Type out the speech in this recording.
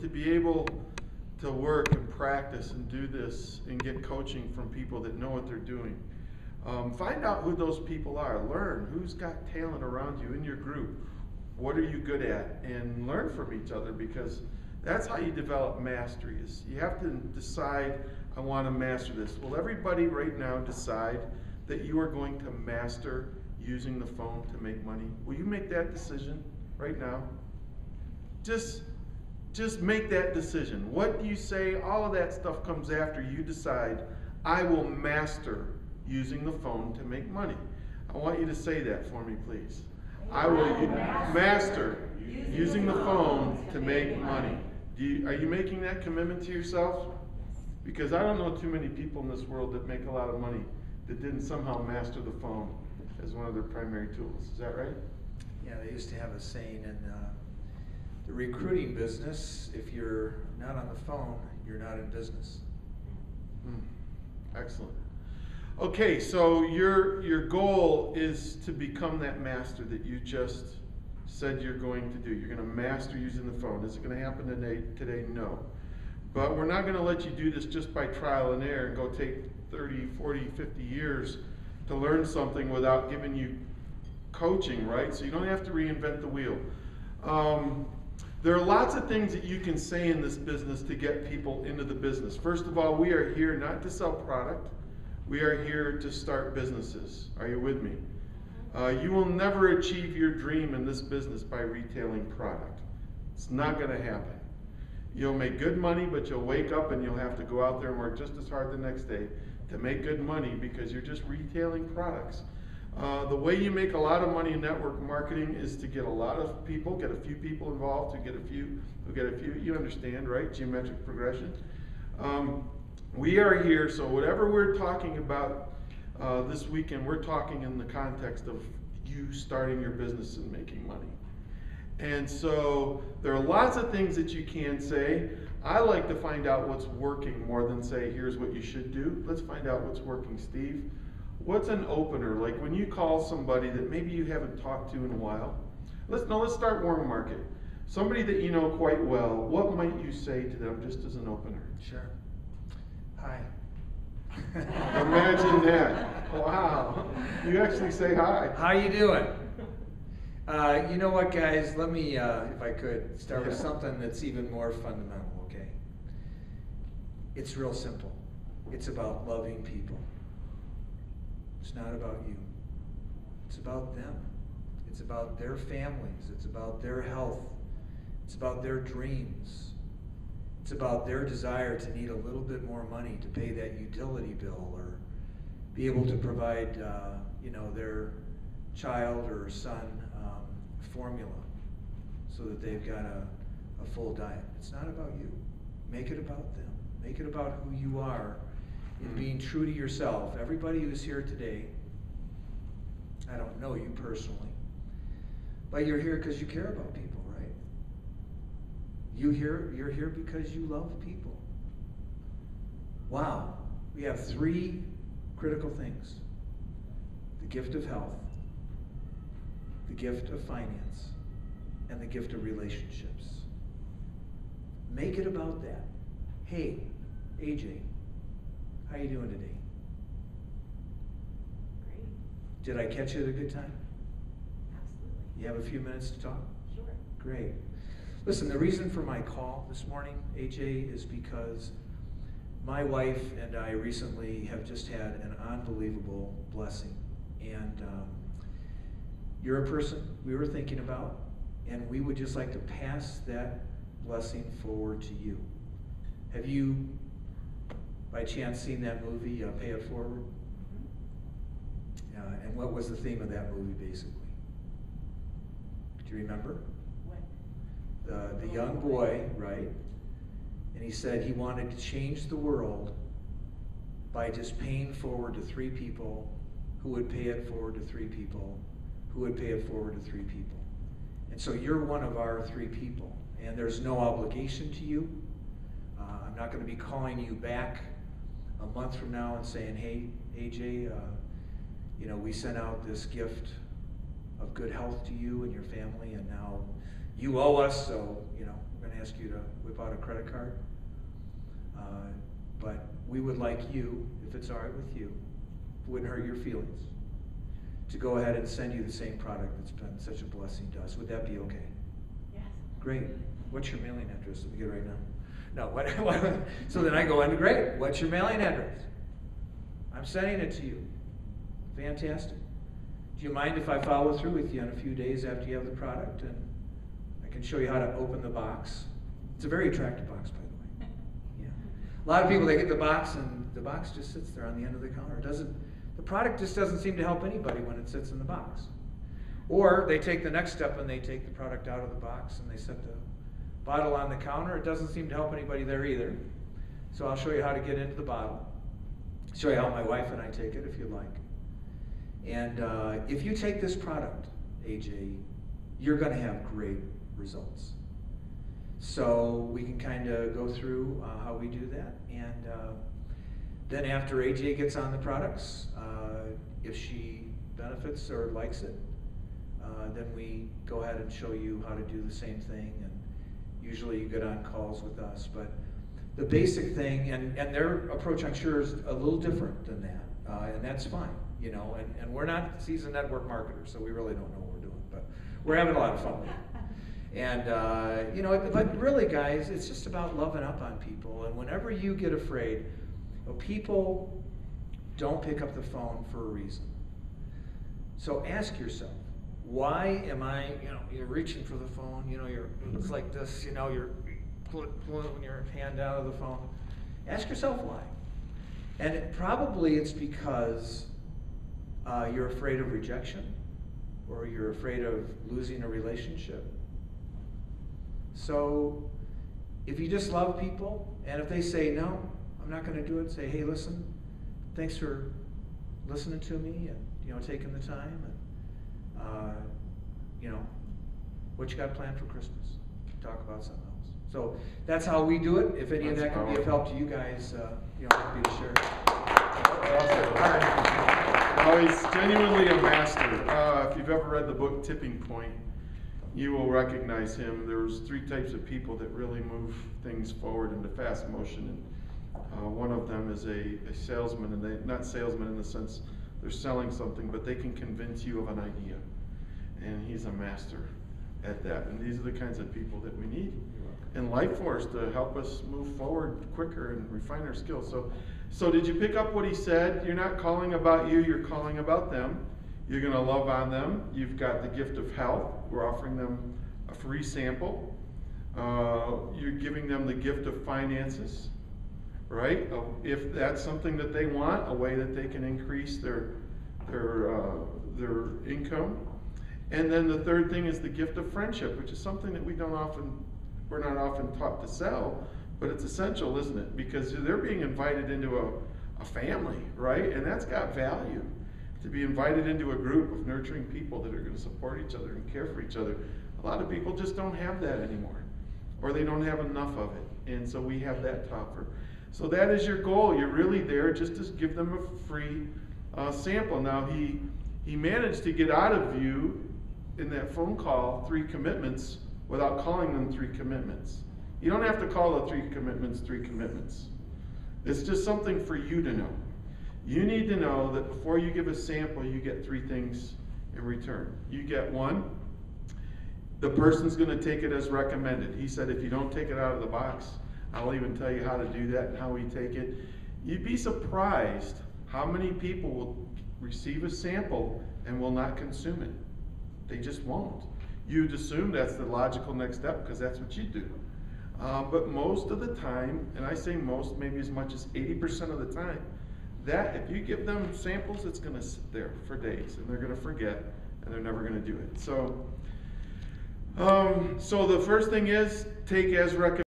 to be able to work and practice and do this and get coaching from people that know what they're doing. Find out who those people are. Learn who's got talent around you in your group. What are you good at? And learn from each other, because that's how you develop mastery. Is you have to decide, I want to master this. Will everybody right now decide that you are going to master using the phone to make money? Will you make that decision right now? Just make that decision. What do you say? All of that stuff comes after you decide, I will master using the phone to make money. I want you to say that for me, please. I will master using the phone to make money. Are you making that commitment to yourself? Because I don't know too many people in this world that make a lot of money that didn't somehow master the phone as one of their primary tools. Is that right? Yeah, they used to have a saying in the recruiting business, if you're not on the phone, you're not in business. Excellent. Okay, so your goal is to become that master that you just said you're going to do. You're going to master using the phone. Is it going to happen today? No. But we're not going to let you do this just by trial and error and go take 30, 40, 50 years to learn something without giving you coaching, right? So you don't have to reinvent the wheel. There are lots of things that you can say in this business to get people into the business. First of all, we are here not to sell product. We are here to start businesses. Are you with me? You will never achieve your dream in this business by retailing product. It's not going to happen. You'll make good money, but you'll wake up and you'll have to go out there and work just as hard the next day to make good money, because you're just retailing products. The way you make a lot of money in network marketing is to get a lot of people, get a few people involved, who get a few, you understand, right? Geometric progression. We are here, so whatever we're talking about this weekend, we're talking in the context of you starting your business and making money. And so there are lots of things that you can say. I like to find out what's working more than say, here's what you should do. Let's find out what's working, Steve. What's an opener? Like when you call somebody that maybe you haven't talked to in a while. Let's start warm market. Somebody that you know quite well, what might you say to them just as an opener? Sure. Hi. Imagine that. Wow. You actually say hi. How you doing? You know what, guys? Let me, if I could, start with something that's even more fundamental, okay? It's real simple. It's about loving people. It's not about you. It's about them. It's about their families. It's about their health. It's about their dreams. It's about their desire to need a little bit more money to pay that utility bill, or be able to provide, their child or son formula so that they've got a full diet. It's not about you. Make it about them. Make it about who you are in being true to yourself. Everybody who's here today, I don't know you personally, but you're here because you care about people, right? You're here because you love people. Wow. We have 3 critical things: the gift of health, the gift of finance, and the gift of relationships. Make it about that. Hey, AJ, how you doing today? Great. Did I catch you at a good time? Absolutely. You have a few minutes to talk? Sure. Great. Listen, the reason for my call this morning, AJ, is because my wife and I recently have just had an unbelievable blessing. And you're a person we were thinking about, and we would just like to pass that blessing forward to you. Have you, by chance, seen that movie, Pay It Forward? Mm-hmm. And what was the theme of that movie, basically? Do you remember? What? The young boy, right? And he said he wanted to change the world by just paying forward to 3 people who would pay it forward to 3 people who would pay it forward to 3 people. And so you're one of our 3 people, and there's no obligation to you. I'm not going to be calling you back a month from now and saying, hey, AJ, we sent out this gift of good health to you and your family, and now you owe us, so, we're going going to ask you to whip out a credit card. But we would like you, if it's all right with you, wouldn't hurt your feelings, to go ahead and send you the same product that's been such a blessing to us. Would that be okay? Yes. Great. What's your mailing address? Let me get it right now. No, what, so then I go in, great. What's your mailing address? I'm sending it to you. Fantastic. Do you mind if I follow through with you in a few days after you have the product, and I can show you how to open the box? It's a very attractive box, by the way. Yeah. A lot of people, they get the box and the box just sits there on the end of the counter. The product just doesn't seem to help anybody when it sits in the box. Or they take the next step and they take the product out of the box and they set the bottle on the counter. It doesn't seem to help anybody there either. So I'll show you how to get into the bottle. Show you how my wife and I take it if you like. And if you take this product, AJ, you're going to have great results. So we can kind of go through how we do that. And then after AJ gets on the products, if she benefits or likes it, then we go ahead and show you how to do the same thing. And usually you get on calls with us. But the basic thing, and their approach I'm sure is a little different than that. And that's fine, you know. And we're not seasoned network marketers, so we really don't know what we're doing. But we're having a lot of fun with it. And, you know, but really, guys, it's just about loving up on people. And whenever you get afraid, people don't pick up the phone for a reason. So ask yourself, why am I, you know, you're reaching for the phone, you know, it's like this, you know, you're pulling your hand out of the phone. Ask yourself why. And probably it's because you're afraid of rejection, or you're afraid of losing a relationship. So if you just love people, and if they say, no, I'm not going to do it, say, hey, listen, thanks for listening to me and, you know, taking the time. And, you know, what you got planned for Christmas? Talk about something else. So that's how we do it. If any of that can be of help to you guys, you know, happy to share. Well, he's genuinely a master. If you've ever read the book Tipping Point, you will recognize him. There's 3 types of people that really move things forward into fast motion. And one of them is a salesman, and they not salesman in the sense they're selling something, but they can convince you of an idea. And he's a master at that. And these are the kinds of people that we need in Life Force to help us move forward quicker and refine our skills. So did you pick up what he said? You're not calling about you, you're calling about them. You're going to love on them. You've got the gift of health. We're offering them a free sample. You're giving them the gift of finances, right? If that's something that they want, a way that they can increase their income. And then the third thing is the gift of friendship, which is something that we're not often taught to sell, but it's essential, isn't it? Because they're being invited into a family, right? And that's got value. To be invited into a group of nurturing people that are going to support each other and care for each other. A lot of people just don't have that anymore, or they don't have enough of it. And so we have that to offer. So that is your goal. You're really there just to give them a free sample. Now he managed to get out of you in that phone call 3 commitments without calling them 3 commitments. You don't have to call the 3 commitments 3 commitments. It's just something for you to know. You need to know that before you give a sample, you get 3 things in return. You get 1, the person's going to take it as recommended. He said, if you don't take it out of the box, I'll even tell you how to do that and how we take it. You'd be surprised how many people will receive a sample and will not consume it. They just won't. You'd assume that's the logical next step because that's what you do. But most of the time, and I say most, maybe as much as 80% of the time, that if you give them samples, it's going to sit there for days, and they're going to forget, and they're never going to do it. So the first thing is take as recommended.